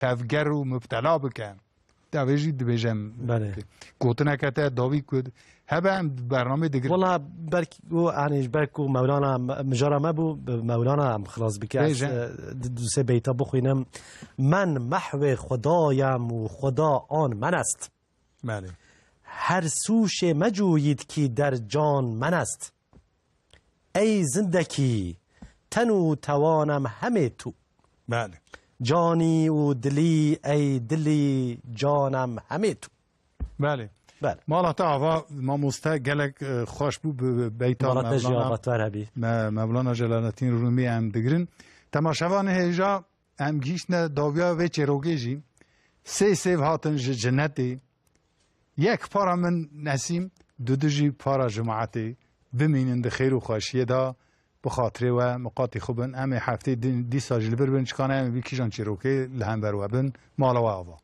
تفگر و مبتلا بکن دویجی دبیجم بله گوتنه کتا داوی کد هبه هم برنامه دیگر والله بركو يعني بركو مولانا مجرى ما بو مولانا خلاص بكاس دوسه بيتا بخوينم من محو خدایم و خدا آن من است بله هر سوش مجوید کی در جان من است ای زندگی تن و توانم همه تو بله جانی و دلی ای دلی جانم همه تو بله بله مالا تا آوا ما مسته گلک خوش بو بیتا مولانا جلال الدین رومی هم دگرن تماشاوان هجا هم گیشن داویا و چروگی جی سه هاتن جنتی یک پارا من نسیم دو جی پارا جماعتی بمینن ده خیر و خوشیه دا بخاطره و مقاطی خوبن همه هفته دی ساجل بر بن چکانه همه بی کیجان چروکی لهم برو بن مالا و آوا